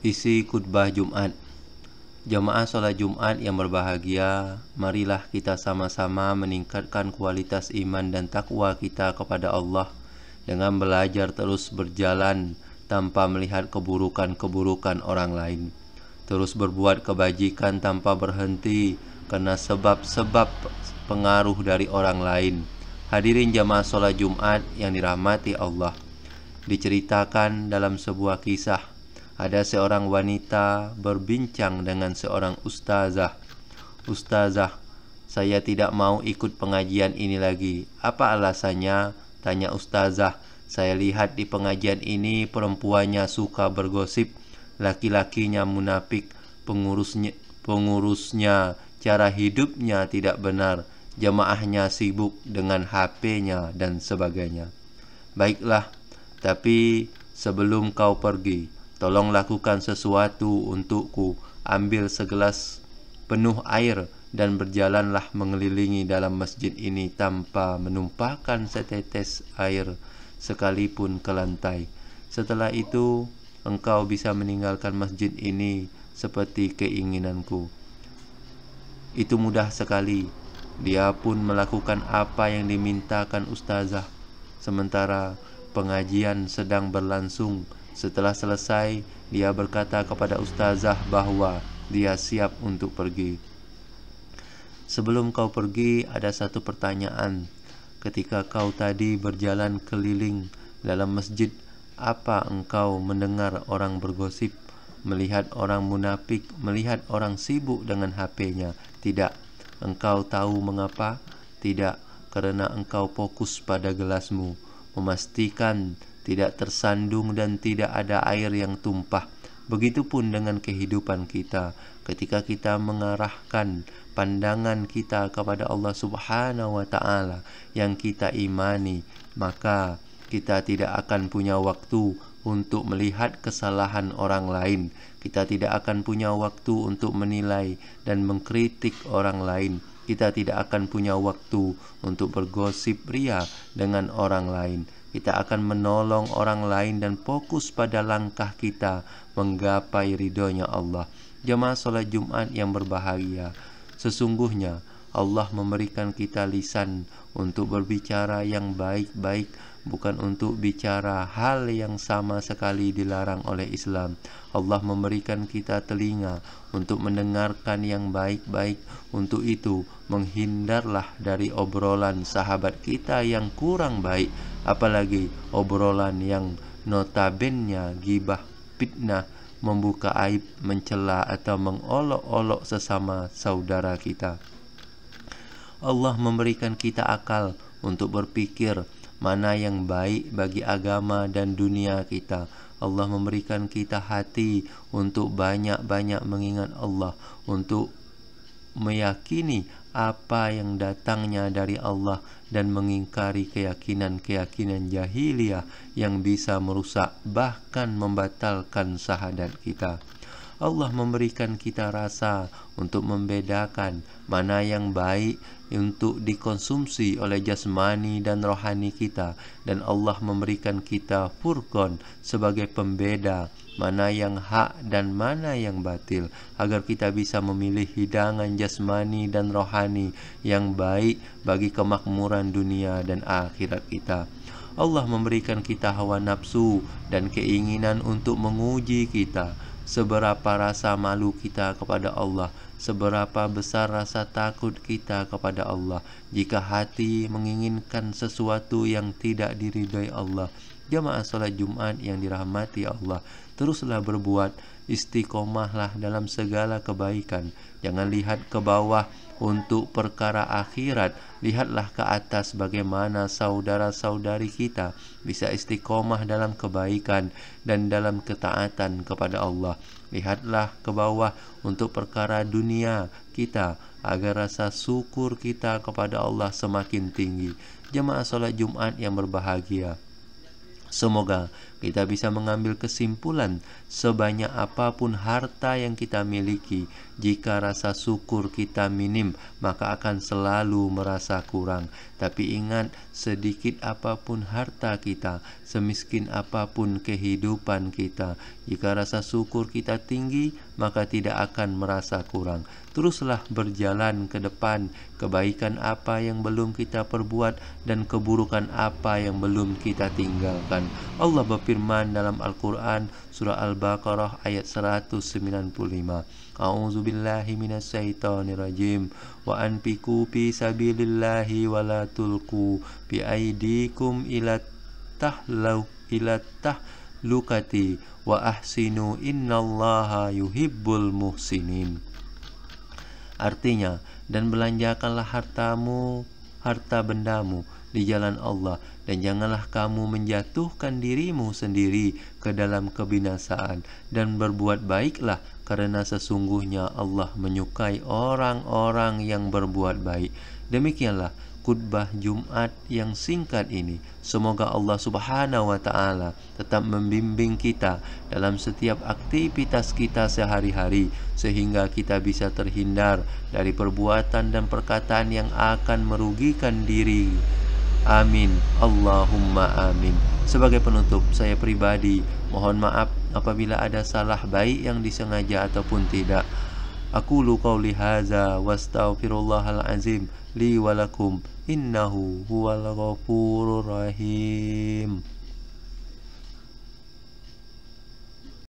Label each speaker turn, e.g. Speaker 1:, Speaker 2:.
Speaker 1: Isi khutbah Jumat. Jamaah sholat Jumat yang berbahagia, marilah kita sama-sama meningkatkan kualitas iman dan takwa kita kepada Allah dengan belajar terus berjalan tanpa melihat keburukan-keburukan orang lain. Terus berbuat kebajikan tanpa berhenti karena sebab-sebab pengaruh dari orang lain. Hadirin jamaah sholat Jumat yang dirahmati Allah, diceritakan dalam sebuah kisah, ada seorang wanita berbincang dengan seorang ustazah. "Ustazah, saya tidak mau ikut pengajian ini lagi." "Apa alasannya?" tanya ustazah. "Saya lihat di pengajian ini perempuannya suka bergosip, laki-lakinya munafik, pengurusnya cara hidupnya tidak benar, jamaahnya sibuk dengan HP-nya dan sebagainya." "Baiklah, tapi sebelum kau pergi, tolong lakukan sesuatu untukku. Ambil segelas penuh air dan berjalanlah mengelilingi dalam masjid ini tanpa menumpahkan setetes air sekalipun ke lantai. Setelah itu, engkau bisa meninggalkan masjid ini seperti keinginanku." Itu mudah sekali. Dia pun melakukan apa yang dimintakan ustazah. Sementara pengajian sedang berlangsung, setelah selesai, dia berkata kepada ustazah bahwa dia siap untuk pergi. "Sebelum kau pergi, ada satu pertanyaan. Ketika kau tadi berjalan keliling dalam masjid, apa engkau mendengar orang bergosip, melihat orang munafik, melihat orang sibuk dengan HP-nya? Tidak. Engkau tahu mengapa? Tidak, karena engkau fokus pada gelasmu, memastikan tidak tersandung dan tidak ada air yang tumpah. Begitupun dengan kehidupan kita. Ketika kita mengarahkan pandangan kita kepada Allah Subhanahu wa Ta'ala yang kita imani, maka kita tidak akan punya waktu untuk melihat kesalahan orang lain. Kita tidak akan punya waktu untuk menilai dan mengkritik orang lain. Kita tidak akan punya waktu untuk bergosip ria dengan orang lain. Kita akan menolong orang lain dan fokus pada langkah kita menggapai ridhonya Allah. Jamaah sholat Jumat yang berbahagia, sesungguhnya Allah memberikan kita lisan untuk berbicara yang baik-baik, bukan untuk bicara hal yang sama sekali dilarang oleh Islam. Allah memberikan kita telinga untuk mendengarkan yang baik-baik. Untuk itu, menghindarlah dari obrolan sahabat kita yang kurang baik, apalagi obrolan yang notabene ghibah, fitnah, membuka aib, mencela atau mengolok-olok sesama saudara kita. Allah memberikan kita akal untuk berpikir mana yang baik bagi agama dan dunia kita. Allah memberikan kita hati untuk banyak-banyak mengingat Allah, untuk meyakini apa yang datangnya dari Allah dan mengingkari keyakinan-keyakinan jahiliyah yang bisa merusak bahkan membatalkan syahadat kita. Allah memberikan kita rasa untuk membedakan mana yang baik untuk dikonsumsi oleh jasmani dan rohani kita, dan Allah memberikan kita furqan sebagai pembeda mana yang hak dan mana yang batil, agar kita bisa memilih hidangan jasmani dan rohani yang baik bagi kemakmuran dunia dan akhirat kita. Allah memberikan kita hawa nafsu dan keinginan untuk menguji kita. Seberapa rasa malu kita kepada Allah, seberapa besar rasa takut kita kepada Allah. Jika hati menginginkan sesuatu yang tidak diridhai Allah, jamaah sholat Jumat yang dirahmati Allah, teruslah berbuat, istiqomahlah dalam segala kebaikan. Jangan lihat ke bawah untuk perkara akhirat, lihatlah ke atas bagaimana saudara-saudari kita bisa istiqomah dalam kebaikan dan dalam ketaatan kepada Allah. Lihatlah ke bawah untuk perkara dunia kita, agar rasa syukur kita kepada Allah semakin tinggi. Jemaah sholat Jumat yang berbahagia, semoga kita bisa mengambil kesimpulan sebanyak apapun harta yang kita miliki, jika rasa syukur kita minim, maka akan selalu merasa kurang. Tapi ingat, sedikit apapun harta kita, semiskin apapun kehidupan kita, jika rasa syukur kita tinggi, maka tidak akan merasa kurang. Teruslah berjalan ke depan, kebaikan apa yang belum kita perbuat dan keburukan apa yang belum kita tinggalkan. Allah berfirman dalam Al-Quran surah Al-Baqarah ayat 195. A'udzu billahi minasyaitonir rajim. Wa anfiqu fi sabilillahi wa la tulqu bi aidikum ila tahlukati wa ahsinu innallaha yuhibbul muhsinin. Artinya, dan belanjakanlah harta bendamu di jalan Allah, dan janganlah kamu menjatuhkan dirimu sendiri ke dalam kebinasaan, dan berbuat baiklah, karena sesungguhnya Allah menyukai orang-orang yang berbuat baik. Demikianlah khutbah Jumat yang singkat ini. Semoga Allah Subhanahu wa Ta'ala tetap membimbing kita dalam setiap aktivitas kita sehari-hari, sehingga kita bisa terhindar dari perbuatan dan perkataan yang akan merugikan diri. Amin, Allahumma amin. Sebagai penutup, saya pribadi mohon maaf apabila ada salah baik yang disengaja ataupun tidak. Aqulu qauli hadza wastaghfirullahal azim li wa lakum innahu huwal ghafurur rahim.